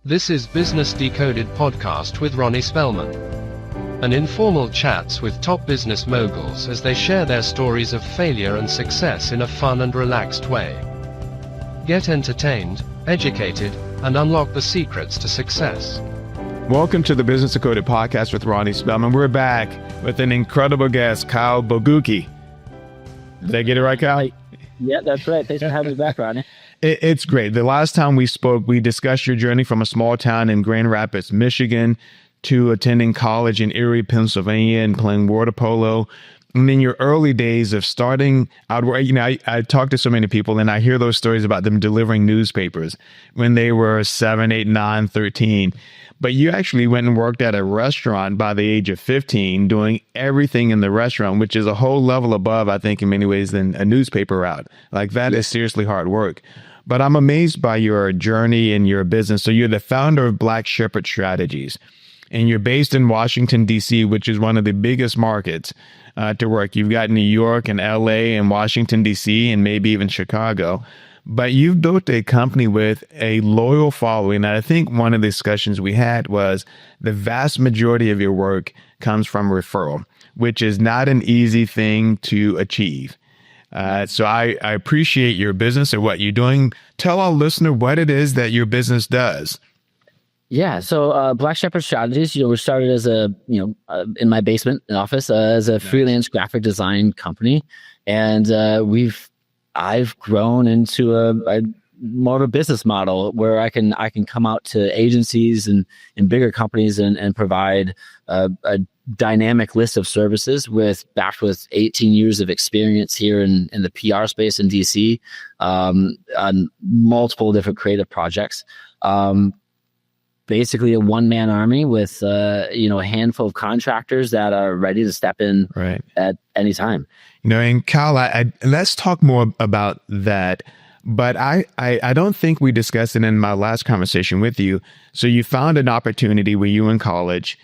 This is Business Decoded podcast with Ronnie Spellman. An informal chats with top business moguls as they share their stories of failure and success in a fun and relaxed way. Get entertained, educated, and unlock the secrets to success. Welcome to the Business Decoded podcast with Ronnie Spellman. We're back with an incredible guest, Kyle Bogucki. Did I get it right, Kyle? Yeah, that's right. Thanks for having me back, Ronnie. It's great. The last time we spoke, we discussed your journey from a small town in Grand Rapids, Michigan, to attending college in Erie, Pennsylvania, and playing water polo. And then your early days of starting out, I talk to so many people and I hear those stories about them delivering newspapers when they were 7, 8, 9, 13. But you actually went and worked at a restaurant by the age of 15, doing everything in the restaurant, which is a whole level above, I think, in many ways, than a newspaper route. Like that is seriously hard work. But I'm amazed by your journey and your business. So you're the founder of Black Shepherd Strategies, and you're based in Washington, D.C., which is one of the biggest markets to work. You've got New York and L.A. and Washington, D.C., and maybe even Chicago. But you've built a company with a loyal following. And I think one of the discussions we had was the vast majority of your work comes from referral, which is not an easy thing to achieve. So I appreciate your business and what you're doing. Tell our listener what it is that your business does. Yeah. So Black Shepherd Strategies, we started as in my basement office as a freelance graphic design company. And I've grown into a more of a business model where I can come out to agencies and bigger companies and provide a dynamic list of services backed with 18 years of experience here in the PR space in DC, on multiple different creative projects. Basically a one-man army with a handful of contractors that are ready to step in at any time. And Kyle, let's talk more about that. But I don't think we discussed it in my last conversation with you. So you found an opportunity where you were in college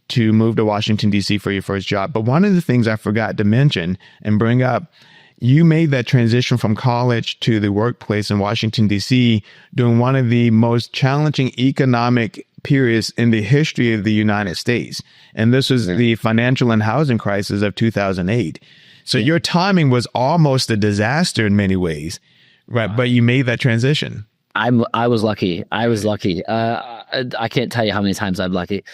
to move to Washington, D.C. for your first job. But one of the things I forgot to mention and bring up, you made that transition from college to the workplace in Washington, D.C. during one of the most challenging economic periods in the history of the United States. And this was the financial and housing crisis of 2008. So your timing was almost a disaster in many ways, right? But you made that transition. I was lucky. I can't tell you how many times I'm lucky.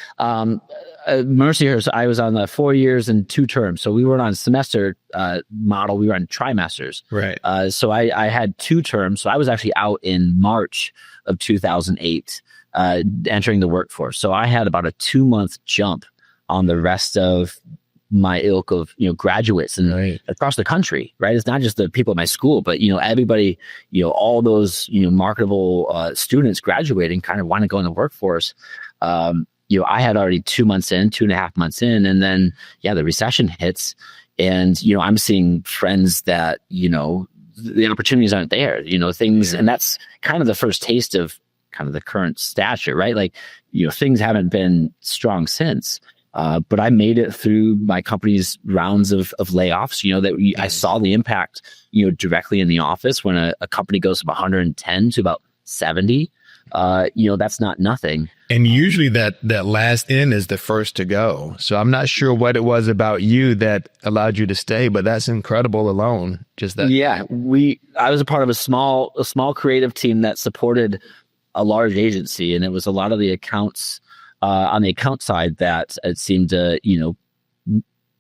Mercyhurst, I was on the 4 years and 2 terms. So we weren't on semester model. We were on trimesters. Right. So I had 2 terms. So I was actually out in March of 2008, entering the workforce. So I had about a 2-month jump on the rest of my ilk of graduates and across the country, right? It's not just the people at my school, but everybody, all those marketable students graduating kind of want to go in the workforce. I had already 2 months in, 2.5 months in, and then the recession hits, and I'm seeing friends that the opportunities aren't there, things, and that's kind of the first taste of kind of the current stature, right? Like things haven't been strong since. But I made it through my company's rounds of layoffs, I saw the impact, directly in the office when a company goes from 110 to about 70, that's not nothing. And usually that last in is the first to go. So I'm not sure what it was about you that allowed you to stay, but that's incredible alone. Just that. Yeah. I was a part of a small creative team that supported a large agency, and it was a lot of the accounts, on the account side that it seemed to,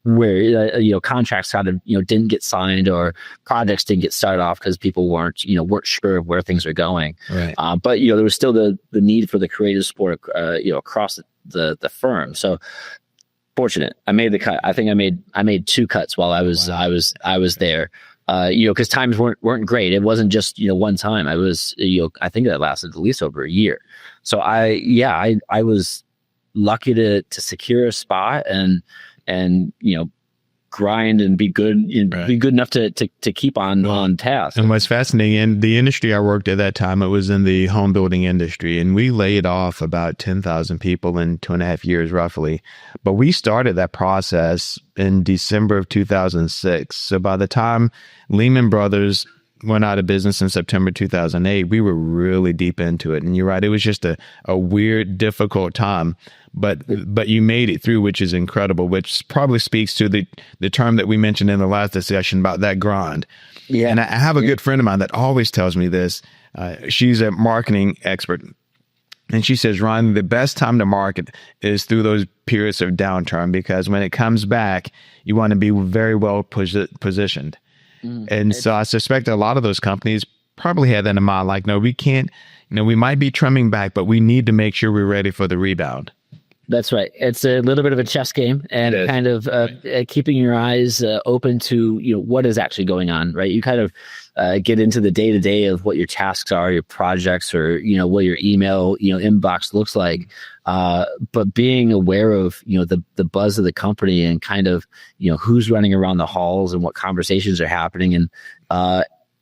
where, contracts kind of, didn't get signed or projects didn't get started off because people weren't sure of where things are going. Right. But, there was still the need for the creative support, across the firm. So fortunate, I made the cut. I think I made 2 cuts while I was there. Because times weren't great. It wasn't just, one time. I was, I think that lasted at least over a year. So I was lucky to secure a spot and grind and be good, be good enough to keep on task. And what's fascinating, in the industry I worked at that time, it was in the home building industry, and we laid off about 10,000 people in 2.5 years, roughly. But we started that process in December of 2006. So by the time Lehman Brothers went out of business in September 2008, we were really deep into it. And you're right, it was just a weird, difficult time. But you made it through, which is incredible, which probably speaks to the term that we mentioned in the last discussion about that grind. Yeah. And I have a good friend of mine that always tells me this. She's a marketing expert. And she says, Ron, the best time to market is through those periods of downturn, because when it comes back, you want to be very well positioned. And so I suspect a lot of those companies probably had that in mind. Like, no, we can't, we might be trimming back, but we need to make sure we're ready for the rebound. That's right. It's a little bit of a chess game, and kind of keeping your eyes open to what is actually going on. Right, you kind of get into the day to day of what your tasks are, your projects, or what your email inbox looks like. But being aware of the buzz of the company, and kind of who's running around the halls and what conversations are happening,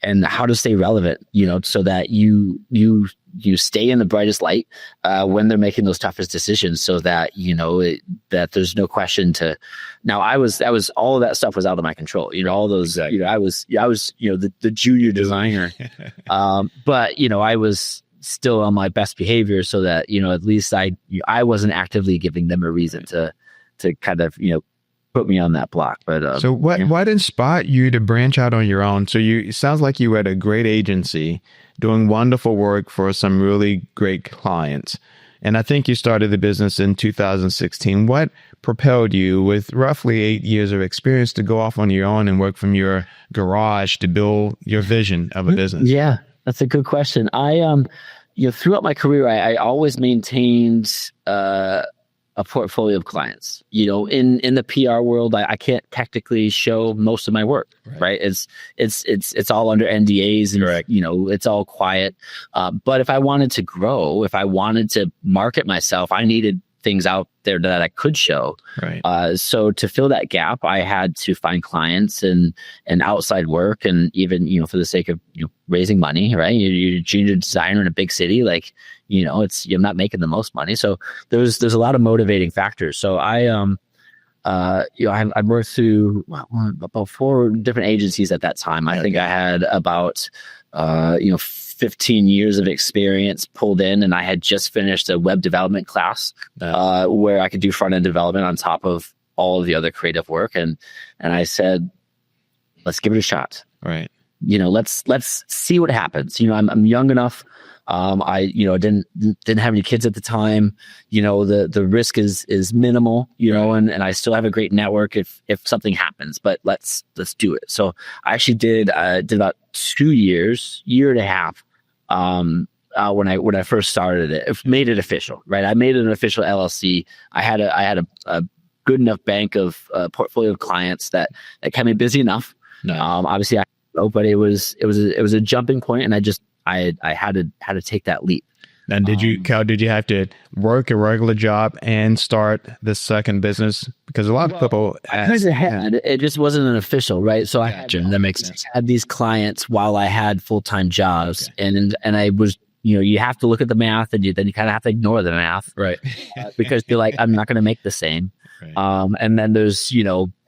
and how to stay relevant, so that you stay in the brightest light when they're making those toughest decisions, so that that there's no question to. Now, all of that stuff was out of my control. All those, I was the junior designer, but I was still on my best behavior, so that at least I wasn't actively giving them a reason to kind of put me on that block. But so what inspired you to branch out on your own? So it sounds like you were at a great agency doing wonderful work for some really great clients. And I think you started the business in 2016. What propelled you, with roughly 8 years of experience, to go off on your own and work from your garage to build your vision of a business? Yeah, that's a good question. I, throughout my career, I always maintained a portfolio of clients. In the PR world, I can't technically show most of my work, right? It's all under NDAs, and it's all quiet. But if I wanted to grow, if I wanted to market myself, I needed things out there that I could show. Right. So to fill that gap, I had to find clients and outside work, and even for the sake of raising money. Right, you're a junior designer in a big city, like you're not making the most money. So there's a lot of motivating factors. So I worked through about 4 different agencies at that time. I think I had about 15 years of experience pulled in, and I had just finished a web development class where I could do front end development on top of all of the other creative work. And I said, let's give it a shot. Right. Let's see what happens. I'm young enough. I didn't have any kids at the time. The risk is minimal, and I still have a great network if something happens, but let's do it. So I actually did about 2 years, year and a half. When I first started it made it official, right? I made it an official LLC. I had a good enough bank of portfolio of clients that kept me busy enough. No. Obviously but it was a jumping point, and I had to take that leap. And Kyle, did you have to work a regular job and start the second business? Because a lot of people it just wasn't an official, right? So that makes sense. I had these clients while I had full-time jobs, and I was, you have to look at the math, and then you kind of have to ignore the math, right? Because you're like, I'm not going to make the same. Right. And then there's,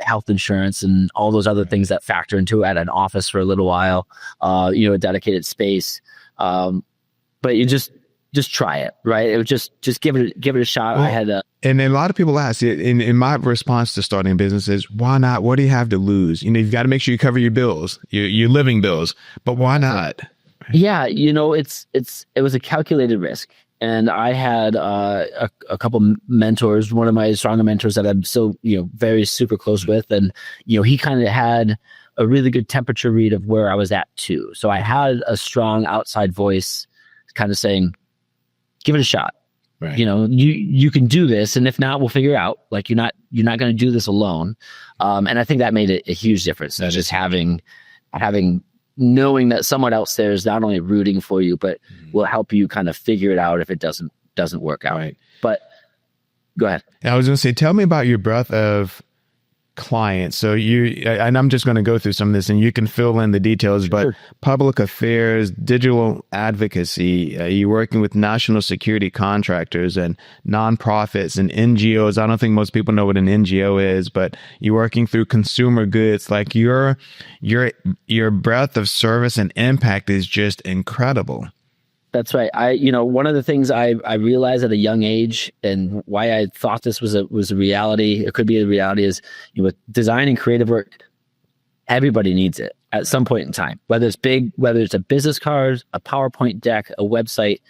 health insurance and all those other things that factor into it. At an office for a little while, a dedicated space. But you just try it, right? It was just give it a shot. Well, and a lot of people ask, in my response to starting a business is, why not? What do you have to lose? You've got to make sure you cover your bills, your living bills, but why not? Yeah. It was a calculated risk. And I had a couple mentors, one of my stronger mentors that I'm still, very super close with. And, he kind of had a really good temperature read of where I was at too. So I had a strong outside voice kind of saying, give it a shot. Right. You can do this. And if not, we'll figure it out. Like, you're not going to do this alone. And I think that made a huge difference. Just having knowing that someone else there is not only rooting for you, but will help you kind of figure it out if it doesn't work out. Right. But go ahead. I was going to say, tell me about your breadth of clients. So and I'm just going to go through some of this and you can fill in the details, but public affairs, digital advocacy, you're working with national security contractors and nonprofits and NGOs. I don't think most people know what an NGO is, but you're working through consumer goods. Like your breadth of service and impact is just incredible. That's right. One of the things I realized at a young age, and why I thought this was a reality, it could be a reality, is with design and creative work, everybody needs it at some point in time. Whether it's a business card, a PowerPoint deck, a website,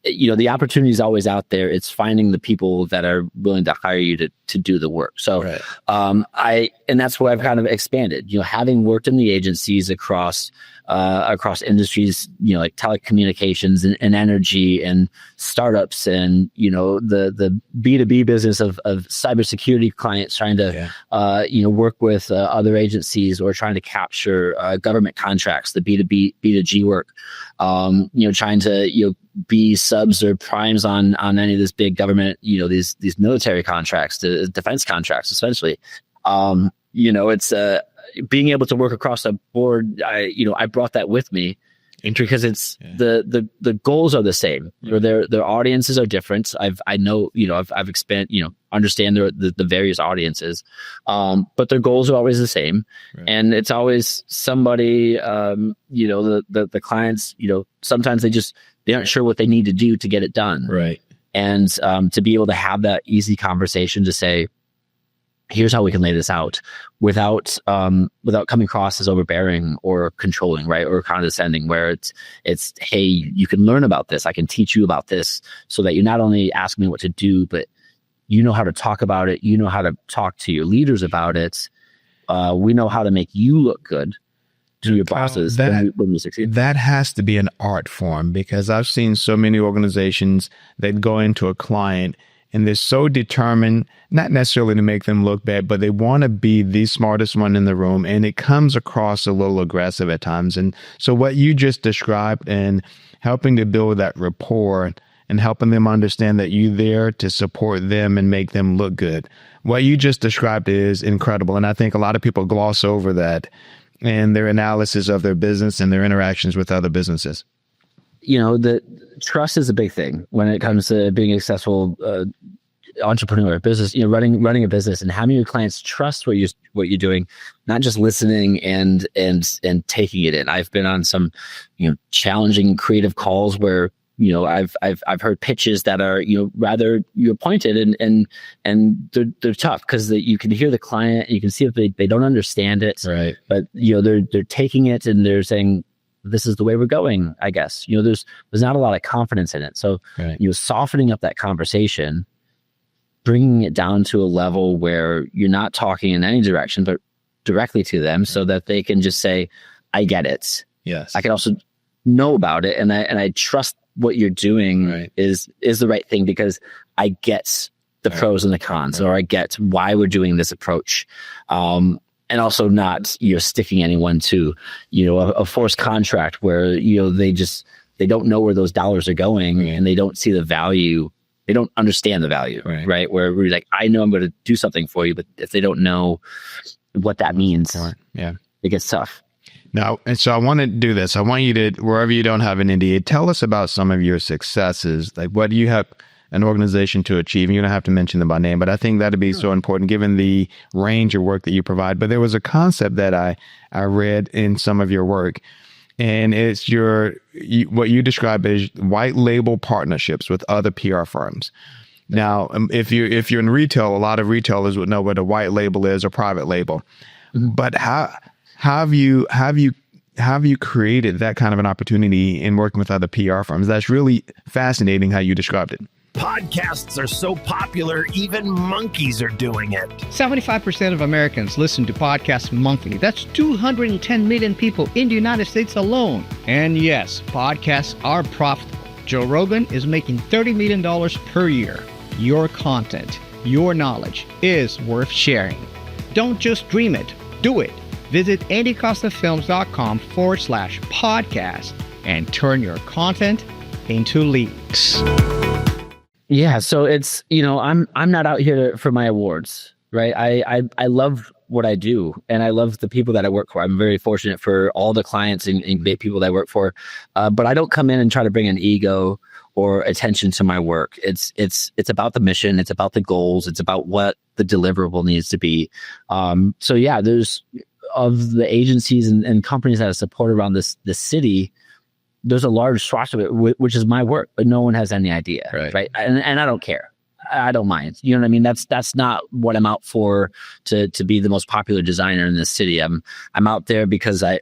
the opportunity is always out there. It's finding the people that are willing to hire you to do the work. So, and that's where I've kind of expanded. Having worked in the agencies across industries, like telecommunications and energy and startups and, the B2B business of cybersecurity clients trying to, work with other agencies or trying to capture government contracts, the B2B, B2G work, trying to, be subs or primes on any of this big government, these military contracts, the defense contracts, essentially. It's being able to work across the board. I brought that with me because it's the goals are the same. Or their audiences are different. I've expanded, understand the various audiences, but their goals are always the same. Right. And it's always somebody, the clients, sometimes they aren't sure what they need to do to get it done. Right. And to be able to have that easy conversation to say, here's how we can lay this out without coming across as overbearing or controlling, right? Or condescending, where it's, hey, you can learn about this. I can teach you about this so that you not only ask me what to do, but you know how to talk about it. You know how to talk to your leaders about it. We know how to make you look good to your bosses when we succeed. That has to be an art form, because I've seen so many organizations that go into a client and they're so determined, not necessarily to make them look bad, but they want to be the smartest one in the room. And it comes across a little aggressive at times. And so what you just described and helping to build that rapport and helping them understand that you're there to support them and make them look good. What you just described is incredible. And I think a lot of people gloss over that in their analysis of their business and their interactions with other businesses. The trust is a big thing when it comes to being a successful entrepreneur, business, running a business, and having your clients trust what you're doing, not just listening and taking it in. I've been on some, challenging creative calls where, I've heard pitches that are, rather pointed and they're tough because you can hear the client, and you can see if they don't understand it, right? But they're taking it and they're saying, this is the way we're going, I guess. There's not a lot of confidence in it. So, right. Softening up that conversation, bringing it down to a level where you're not talking in any direction, but directly to them, so that they can just say, I get it. Yes. I can also know about it. And I trust what you're doing is the right thing, because I get the pros and the cons, or I get why we're doing this approach. And also not, sticking anyone to, a forced contract where, they don't know where those dollars are going, and they don't see the value. They don't understand the value, right? Where we're like, I know I'm going to do something for you, but if they don't know what that means, it gets tough. Now, and so I want to do this. I want you to, wherever you don't have an NDA, tell us about some of your successes. Like, what do you have an organization to achieve? And you don't have to mention them by name, but I think that'd be so important given the range of work that you provide. But there was a concept that I read in some of your work, and it's what you describe as white label partnerships with other PR firms. Now, if you're in retail, a lot of retailers would know what a white label is or private label. Mm-hmm. But how have you created that kind of an opportunity in working with other PR firms? That's really fascinating how you described it. Podcasts are so popular, even monkeys are doing it. 75% of Americans listen to podcasts monthly. That's 210 million people in the United States alone. And yes, podcasts are profitable. Joe Rogan is making $30 million per year. Your content, your knowledge is worth sharing. Don't just dream it, do it. Visit andycostafilms.com/podcast and turn your content into leads. Yeah, so it's, I'm not out here for my awards, right? I love what I do, and I love the people that I work for. I'm very fortunate for all the clients and great people that I work for. But I don't come in and try to bring an ego or attention to my work. It's about the mission. It's about the goals. It's about what the deliverable needs to be. So yeah, there's of the agencies and companies that I support around this city. There's a large swath of it, which is my work, but no one has any idea, right? And I don't care. I don't mind. You know what I mean? That's not what I'm out for, to be the most popular designer in this city. I'm out there because I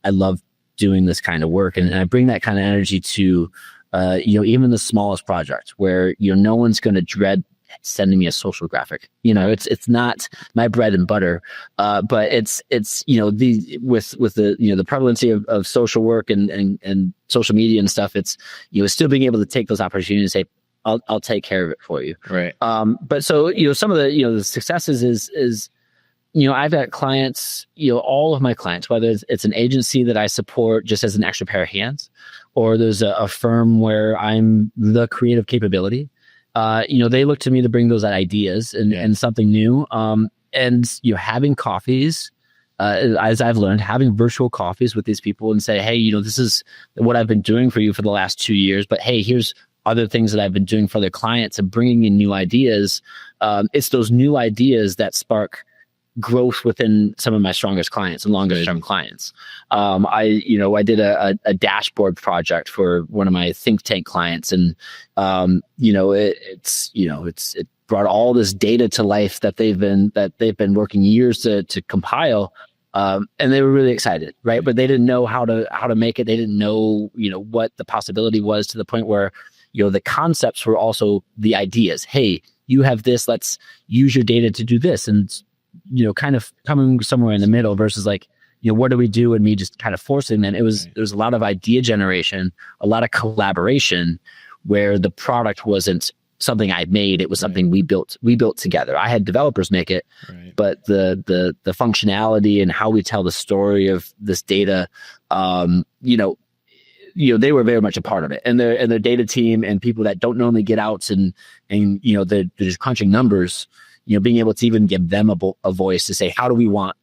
love doing this kind of work, and I bring that kind of energy to even the smallest project where no one's going to dread sending me a social graphic. It's not my bread and butter, but it's with the prevalency of social work and social media and stuff. It's still being able to take those opportunities and say, I'll take care of it for you. Right. But so some of the successes is I've got clients, all of my clients, whether it's an agency that I support just as an extra pair of hands, or there's a firm where I'm the creative capability. They look to me to bring those ideas and something new. And having coffees, as I've learned, having virtual coffees with these people and say, hey, this is what I've been doing for you for the last 2 years, but hey, here's other things that I've been doing for other clients and bringing in new ideas. It's those new ideas that spark growth within some of my strongest clients and longest term clients. I did a dashboard project for one of my think tank clients, and it brought all this data to life that they've been working years to compile. And they were really excited, right? But they didn't know how to make it. They didn't know, what the possibility was, to the point where, the concepts were also the ideas. Hey, you have this, let's use your data to do this. And, kind of coming somewhere in the middle versus like, what do we do? And me just kind of forcing them. There was a lot of idea generation, a lot of collaboration, where the product wasn't something I made. It was something we built together. I had developers make it, but the functionality and how we tell the story of this data, they were very much a part of it, and their data team and people that don't normally get out and they're just crunching numbers, being able to even give them a voice to say, how do you want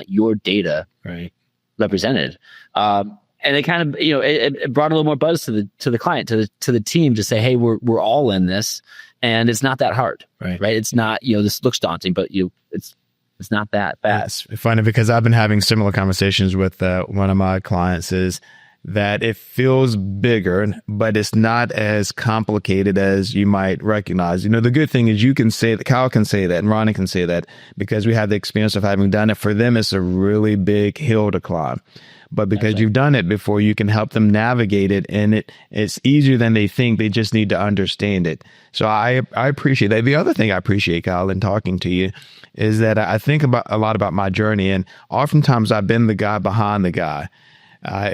your data represented? And it kind of, it brought a little more buzz to the client, to the team, to say, hey, we're all in this, and it's not that hard, right? It's not, this looks daunting, but it's not that bad. It's funny because I've been having similar conversations with one of my clients, is that it feels bigger, but it's not as complicated as you might recognize. The good thing is you can say that, Kyle can say that, and Ronnie can say that, because we have the experience of having done it. For them, it's a really big hill to climb. But because you've done it before, you can help them navigate it, and it's easier than they think. They just need to understand it. So I appreciate that. The other thing I appreciate, Kyle, in talking to you, is that I think a lot about my journey, and oftentimes I've been the guy behind the guy.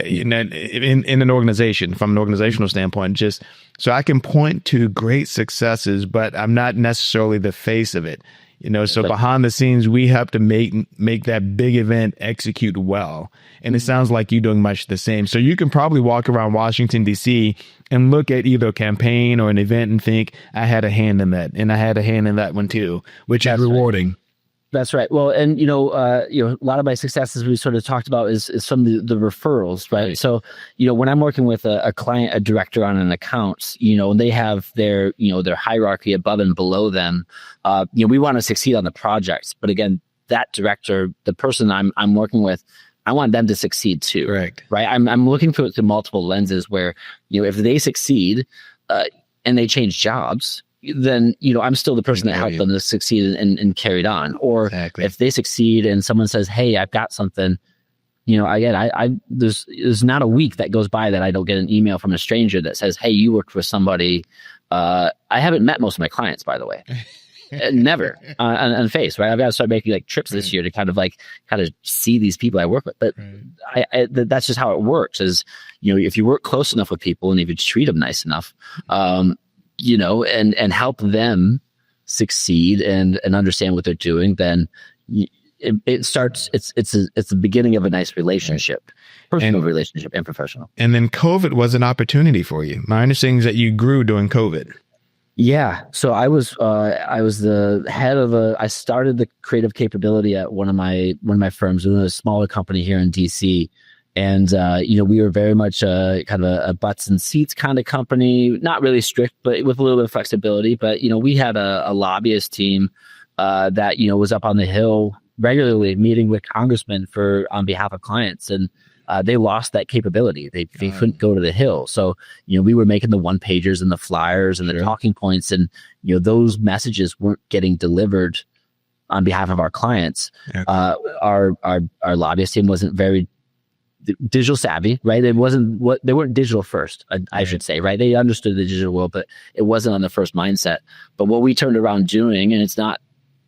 In an organization, from an organizational standpoint, just so I can point to great successes, but I'm not necessarily the face of it. So behind the scenes, we have to make that big event execute well. And it sounds like you're doing much the same. So you can probably walk around Washington, D.C. and look at either a campaign or an event and think, I had a hand in that, and I had a hand in that one too, which is rewarding. That's right. Well, and a lot of my successes we sort of talked about is from the referrals, right? So, when I'm working with a client, a director on an account, and they have their hierarchy above and below them, we want to succeed on the projects. But again, that director, the person I'm working with, I want them to succeed too. Right. I'm looking through it through multiple lenses where, if they succeed and they change jobs, then, I'm still the person that helped them to succeed and carried on. Or if they succeed and someone says, hey, I've got something, again, there's not a week that goes by that I don't get an email from a stranger that says, hey, you worked for somebody. I haven't met most of my clients, by the way. Never on face, right? I've got to start making like trips this year to kind of see these people I work with. But that's just how it works, is, if you work close enough with people and if you treat them nice enough, and help them succeed and understand what they're doing, then it starts. It's the beginning of a nice relationship, personal relationship and professional. And then COVID was an opportunity for you. My understanding is that you grew during COVID. Yeah. So I was the head of I started the creative capability at one of my firms, a smaller company here in DC. And, we were very much kind of a butts and seats kind of company, not really strict, but with a little bit of flexibility. But, we had a lobbyist team that, was up on the Hill regularly meeting with congressmen on behalf of clients. And they lost that capability. They couldn't go to the Hill. So, we were making the one pagers and the flyers and the talking points, and, those messages weren't getting delivered on behalf of our clients. Okay. Our lobbyist team wasn't very digital savvy, right? They weren't digital first, I should say, right? They understood the digital world, but it wasn't on the first mindset. But what we turned around doing, and it's not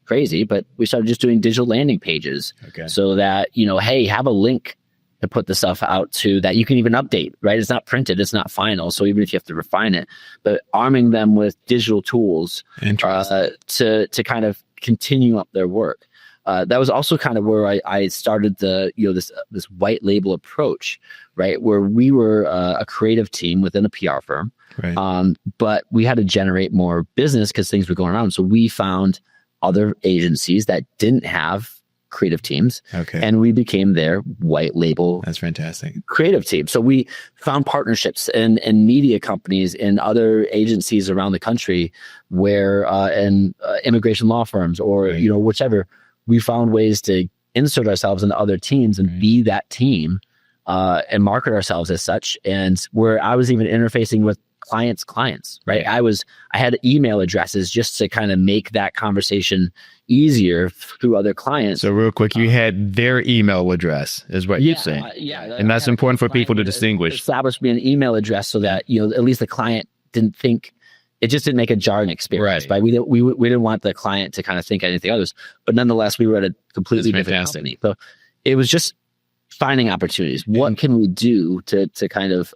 crazy, but we started just doing digital landing pages, so that, hey, have a link to put the stuff out to that you can even update, right? It's not printed, it's not final. So even if you have to refine it, but arming them with digital tools to kind of continue up their work. That was also kind of where I started this white label approach, right? Where we were a creative team within a PR firm, right? But we had to generate more business because things were going around. So we found other agencies that didn't have creative teams, and we became their white label. That's fantastic. Creative team. So we found partnerships and media companies and other agencies around the country where and immigration law firms or whichever. We found ways to insert ourselves into other teams and be that team and market ourselves as such. And where I was even interfacing with clients, right? I had email addresses just to kind of make that conversation easier through other clients. So real quick, you had their email address is what you're saying. And that's important for people to distinguish. Establish me an email address so that, at least the client didn't think, it just didn't make a jarring experience, right? We didn't want the client to kind of think anything others, but nonetheless, we were at a completely different company. So it was just finding opportunities. What can we do to kind of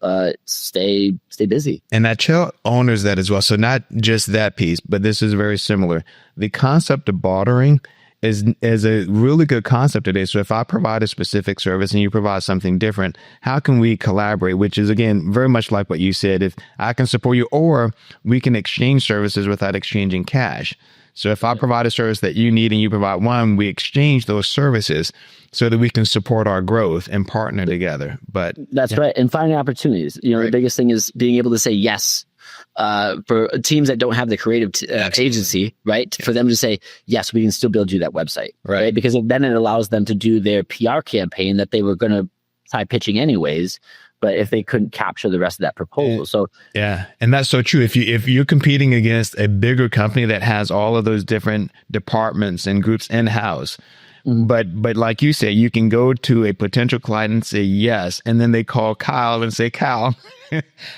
stay busy? And that Chell honors that as well. So not just that piece, but this is very similar. The concept of bartering is a really good concept today. So if I provide a specific service and you provide something different, how can we collaborate? Which is, again, very much like what you said. If I can support you, or we can exchange services without exchanging cash. So if I provide a service that you need and you provide one, we exchange those services so that we can support our growth and partner together. But that's right. And finding opportunities. The biggest thing is being able to say yes. For teams that don't have the creative agency, right? For them to say, yes, we can still build you that website, right? Because then it allows them to do their PR campaign that they were going to try pitching anyways, but if they couldn't capture the rest of that proposal. So and that's so true. If you're competing against a bigger company that has all of those different departments and groups in-house, but like you said, you can go to a potential client and say yes, and then they call Kyle and say, Kyle,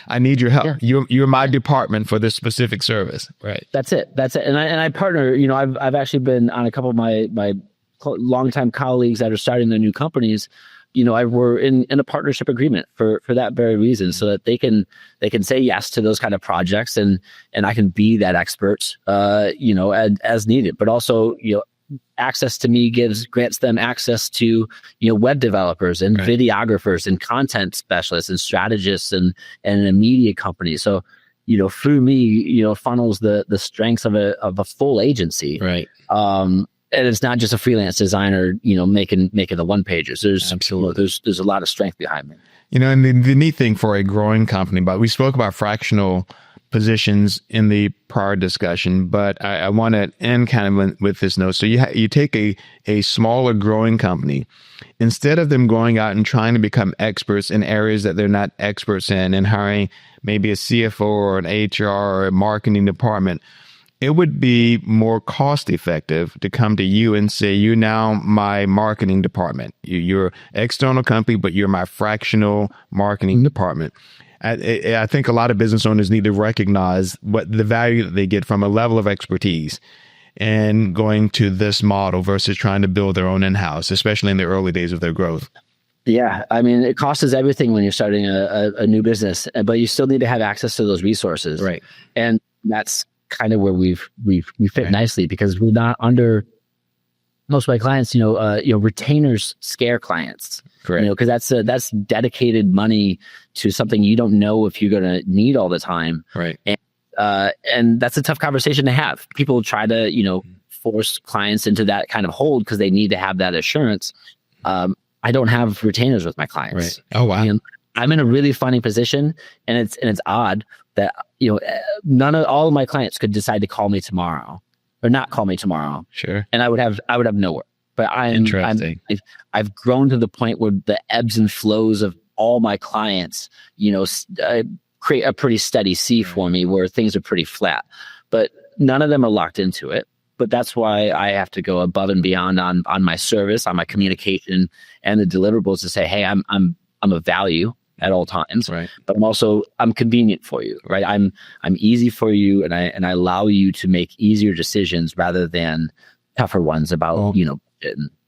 I need your help. You're my department for this specific service, right? That's it. And I partner. I've actually been on a couple of my longtime colleagues that are starting their new companies. We're in a partnership agreement for that very reason, so that they can say yes to those kind of projects, and I can be that expert, as needed, but also access to me grants them access to web developers and videographers and content specialists and strategists and a media company. So through me funnels the strengths of a full agency, right? And it's not just a freelance designer making the one pagers. There's a lot of strength behind me. And the neat thing for a growing company, but we spoke about fractional positions in the prior discussion, but I want to end kind of with this note. So you take a smaller growing company, instead of them going out and trying to become experts in areas that they're not experts in and hiring maybe a CFO or an HR or a marketing department, it would be more cost effective to come to you and say, you're now my marketing department. You're external company, but you're my fractional marketing department. I think a lot of business owners need to recognize what the value that they get from a level of expertise and going to this model versus trying to build their own in-house, especially in the early days of their growth. Yeah. I mean, it costs everything when you're starting a new business, but you still need to have access to those resources. Right. And that's kind of where we fit nicely, because we're not under most of my clients, retainers scare clients. Correct. Because that's dedicated money to something you don't know if you're going to need all the time. Right. And And that's a tough conversation to have. People try to, force clients into that kind of hold because they need to have that assurance. I don't have retainers with my clients. Right. Oh, wow. And I'm in a really funny position, and it's odd that, all of my clients could decide to call me tomorrow or not call me tomorrow. Sure. And I would have no work. But I've grown to the point where the ebbs and flows of all my clients, create a pretty steady sea for me where things are pretty flat. But none of them are locked into it. But that's why I have to go above and beyond on my service, on my communication, and the deliverables to say, hey, I'm a value at all times. Right. But I'm convenient for you, right? I'm easy for you, and I allow you to make easier decisions rather than tougher ones about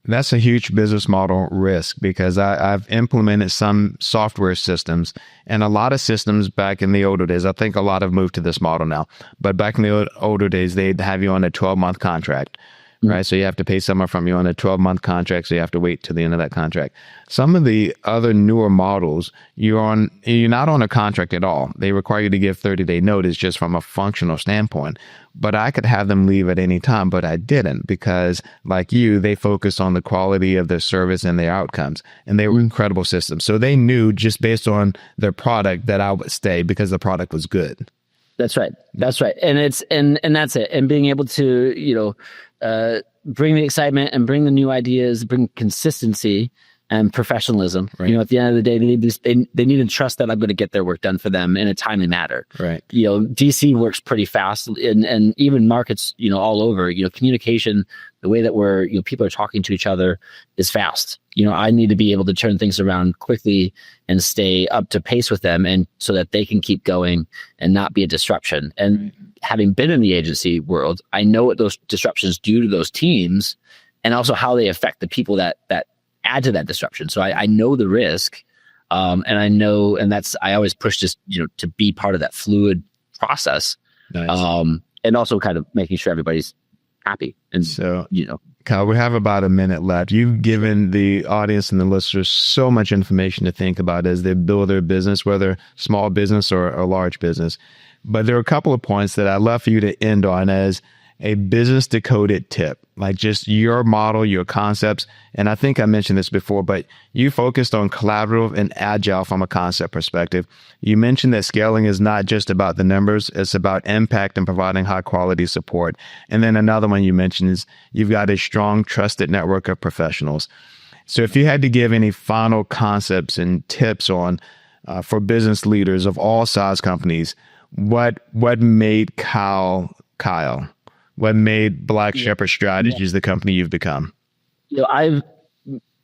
That's a huge business model risk, because I've implemented some software systems, and a lot of systems back in the older days, I think a lot have moved to this model now, but back in the older days, they'd have you on a 12-month contract, right? So you have to pay someone from you on a 12-month contract, so you have to wait till the end of that contract. Some of the other newer models, you're not on a contract at all. They require you to give 30-day notice just from a functional standpoint. But I could have them leave at any time, but I didn't, because like you, they focused on the quality of their service and their outcomes, and they were incredible systems. So they knew just based on their product that I would stay because the product was good. That's right. And and that's it. And being able to, bring the excitement and bring the new ideas, bring consistency and professionalism. Right. At the end of the day, they need to trust that I'm going to get their work done for them in a timely manner. Right. DC works pretty fast, and even markets, all over. Communication, the way that people are talking to each other is fast. I need to be able to turn things around quickly and stay up to pace with them, and so that they can keep going and not be a disruption. And having been in the agency world, I know what those disruptions do to those teams, and also how they affect the people that add to that disruption. So I know the risk, and I know, and I always push this, to be part of that fluid process. Nice. And also kind of making sure everybody's happy. And so, Kyle, we have about a minute left. You've given the audience and the listeners so much information to think about as they build their business, whether small business or a large business. But there are a couple of points that I'd love for you to end on as a business decoded tip, like just your model, your concepts. And I think I mentioned this before, but you focused on collaborative and agile from a concept perspective. You mentioned that scaling is not just about the numbers, it's about impact and providing high quality support. And then another one you mentioned is you've got a strong, trusted network of professionals. So if you had to give any final concepts and tips on for business leaders of all size companies, what made Kyle? What made Black Shepherd Strategies the company you've become? To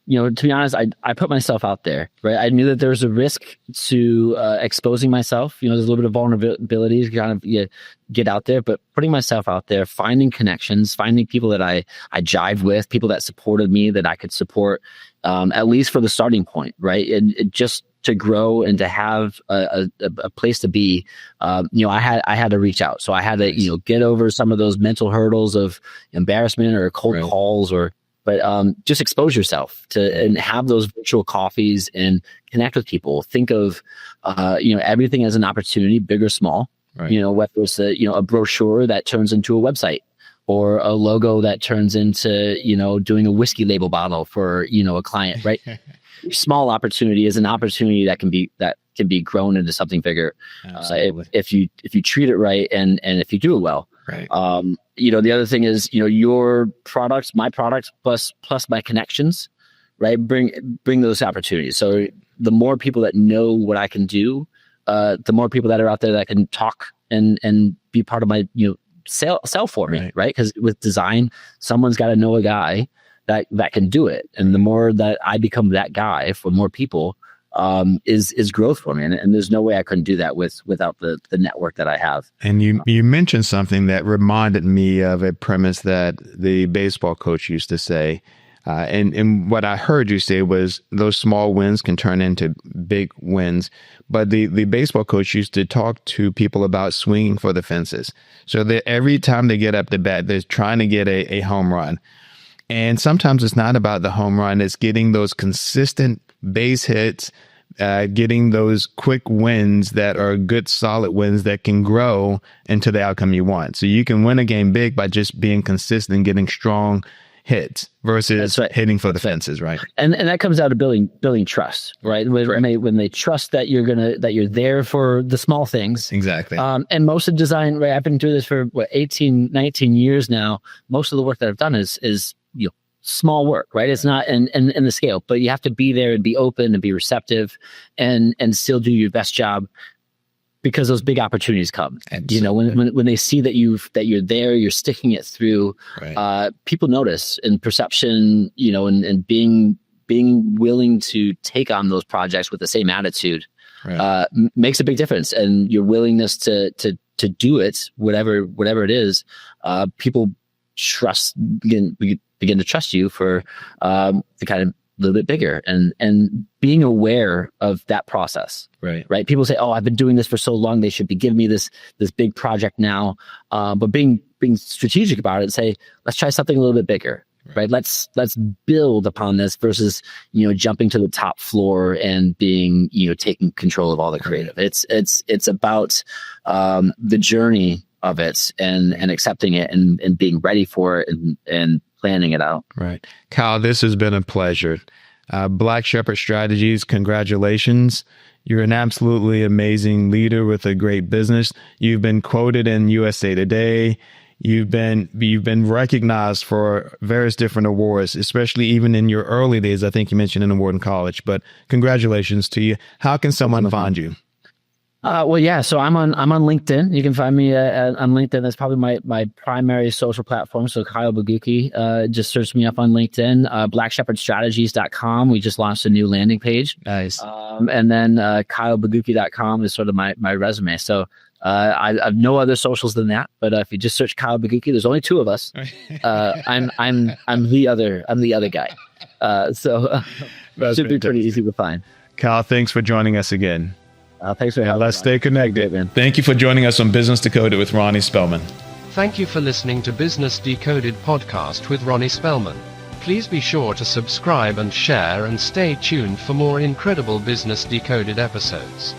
be honest, I put myself out there, right? I knew that there was a risk to exposing myself. There's a little bit of vulnerability to kind of get out there, but putting myself out there, finding connections, finding people that I jive with, people that supported me, that I could support, at least for the starting point, right? And just to grow and to have a place to be, I had to reach out. So I had to, get over some of those mental hurdles of embarrassment or cold calls, but just expose yourself to and have those virtual coffees and connect with people. Think of, everything as an opportunity, big or small. Right. Whether it's a brochure that turns into a website, or a logo that turns into, doing a whiskey label bottle for, a client, right? Small opportunity is an opportunity that can be grown into something bigger. If you treat it right and if you do it well. Right. The other thing is, your products, my products plus my connections, right? Bring those opportunities. So the more people that know what I can do, the more people that are out there that can talk and be part of my, sell for me, right? Because with design, someone's got to know a guy that can do it. And the more that I become that guy for more people, is growth for me. And there's no way I couldn't do that without the network that I have. And you mentioned something that reminded me of a premise that the baseball coach used to say. And what I heard you say was those small wins can turn into big wins. But the baseball coach used to talk to people about swinging for the fences. So that every time they get up to bat, they're trying to get a home run. And sometimes it's not about the home run. It's getting those consistent base hits, getting those quick wins that are good, solid wins that can grow into the outcome you want. So you can win a game big by just being consistent, getting strong hits versus hitting for the fences, right? And that comes out of building trust, right? When they trust that you're there for the small things. Exactly. And most of design, right? I've been doing this for 18, 19 years now. Most of the work that I've done is small work, right? It's not in the scale, but you have to be there and be open and be receptive and still do your best job, because those big opportunities come. Absolutely. When they see that you're there, you're sticking it through, right. People notice, and perception, and being willing to take on those projects with the same attitude, right. Makes a big difference. And your willingness to do it, whatever it is, people begin to trust you for the kind of little bit bigger, and being aware of that process. Right. People say, "Oh, I've been doing this for so long, they should be giving me this big project now." But being strategic about it and say, "Let's try something a little bit bigger." Right. Let's build upon this versus, jumping to the top floor and being, taking control of all the creative. Right. It's about the journey of it and accepting it and being ready for it and planning it out. Right. Kyle, this has been a pleasure. Black Shepherd Strategies, congratulations. You're an absolutely amazing leader with a great business. You've been quoted in USA Today. You've been recognized for various different awards, especially even in your early days. I think you mentioned an award in college, but congratulations to you. How can someone find you? So I'm on LinkedIn. You can find me on LinkedIn. That's probably my primary social platform. So Kyle Bogucki, just search me up on LinkedIn. BlackShepherdStrategies.com. We just launched a new landing page. Nice. And then KyleBogucki.com is sort of my resume. So I have no other socials than that. But if you just search Kyle Bogucki, there's only two of us. I'm the other guy. So should be pretty easy to find. Kyle, thanks for joining us again. Thanks for having me. Let's stay connected. Man. Thank you for joining us on Business Decoded with Ronnie Spellman. Thank you for listening to Business Decoded podcast with Ronnie Spellman. Please be sure to subscribe and share, and stay tuned for more incredible Business Decoded episodes.